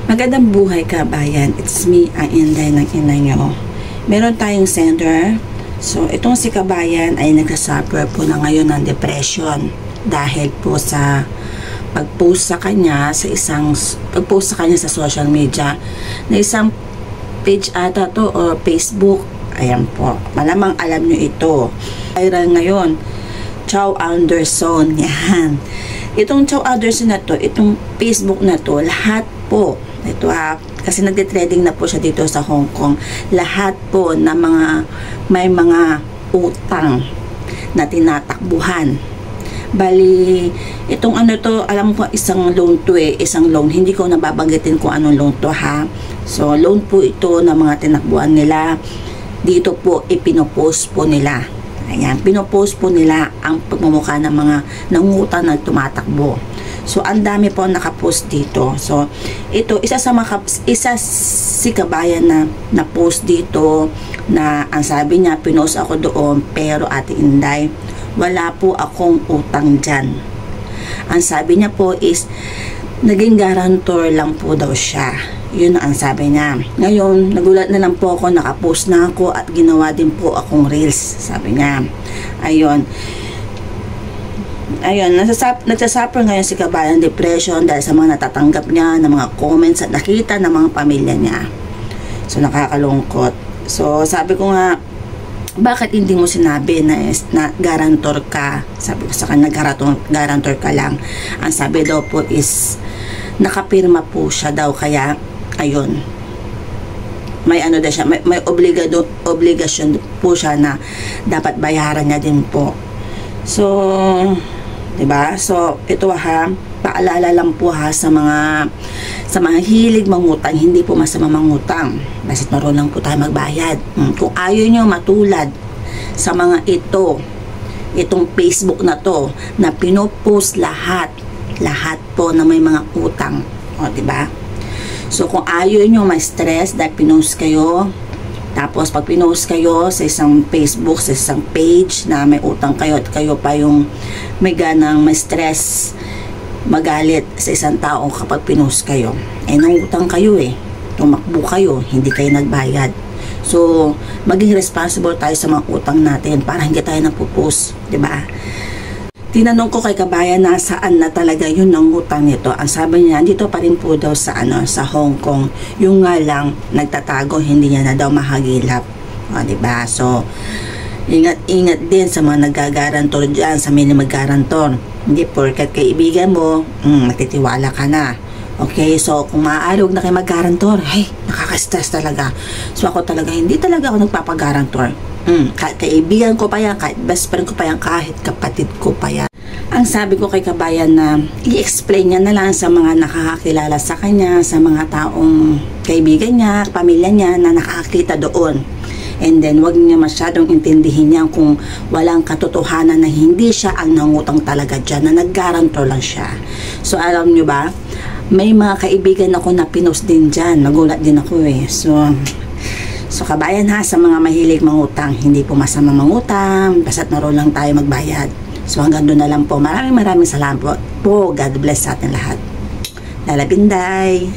Magandang buhay kabayan. It's me, ang Inday ng ina nyo. Meron tayong sender. So, itong si kabayan ay nagsasuffer po na ngayon ng depression dahil po sa pag-post sa kanya sa social media na isang page ata to or Facebook. Ayan po. Malamang alam nyo ito. Viral ngayon. Chow Anderson. Yan. Itong Chow Anderson na to, itong Facebook na to, lahat po, ito kasi nagde-trading na po siya dito sa Hong Kong, lahat po na may mga utang na tinatakbuhan. Bali, itong ano to, alam ko isang loan to isang loan, hindi ko nababanggitin kung anong loan to ha. So, loan po ito na mga tinakbuhan nila, dito po ipinopost po nila. Ayan, pinopost po nila ang pagmumukha ng mga nangutang na tumatakbo. So, ang dami po nakapost dito. So, ito, isa si kabayan na post dito na ang sabi niya, pinost ako doon, pero Ate Inday, wala po akong utang dyan. Ang sabi niya po is, naging guarantor lang po daw siya. Yun ang sabi niya. Ngayon, nagulat na lang po ako, nakapost na ako at ginawa din po akong reels, sabi niya. Ayun, nagsasuffer ngayon si kabayan depression dahil sa mga natatanggap niya ng mga comments at nakita ng mga pamilya niya. So, nakakalungkot. So, sabi ko nga, bakit hindi mo sinabi na guarantor ka? Sabi ko sa kanya, guarantor ka lang. Ang sabi daw po is, nakapirma po siya daw, kaya ayun, may ano daw siya, may obligasyon po siya na dapat bayaran niya din po. So, 'di ba? So, ito paalala lang po sa mga hilig mangutang, hindi po masama mangutang. Basta't marunong po tayo magbayad. Kung ayaw niyo matulad sa mga itong Facebook na to, na pinopost lahat po na may mga utang. O, 'di ba? So, kung ayaw nyo ma-stress dahil pinost kayo, tapos pag pinost kayo sa isang Facebook, sa isang page na may utang kayo at kayo pa yung may ganang ma-stress, magalit sa isang tao kapag pinost kayo. Nangutang kayo tumakbo kayo, hindi kayo nagbayad. So, maging responsible tayo sa mga utang natin para hindi tayo nagpo-post, 'di ba? Tinanong ko kay kabayan na saan na talaga yun ang utang nito. Ang sabi niya, dito pa rin po daw sa Hong Kong. Yung nga lang, nagtatago, hindi niya na daw mahagilap. O, diba? So, ingat din sa mga nagagarantor dyan, sa mga mag-garantor. Hindi porket kaibigan mo, matitiwala ka na. Okay, so kung maaari, huwag na kayo mag-garantor. Hey, nakaka-stress talaga. So, ako talaga, hindi talaga ako nagpapagarantor. Kahit kaibigan ko pa yan, kahit best friend ko pa yan, kahit kapatid ko pa yan. Ang sabi ko kay kabayan na i-explain niya na lang sa mga nakakakilala sa kanya, sa mga taong kaibigan niya, pamilya niya na nakakita doon. And then, wag niya masyadong intindihin niya kung walang katotohanan na hindi siya ang nangutang talaga dyan, na nag-garantor lang siya. So, alam niyo ba, may mga kaibigan ako na pinost din dyan. Nagulat din ako So, kabayan sa mga mahilig mangutang, hindi po masama mangutang, basta't naroon lang tayo magbayad. So, hanggang doon na lang po. Maraming salamat po. God bless sa atin lahat. Lala Binday.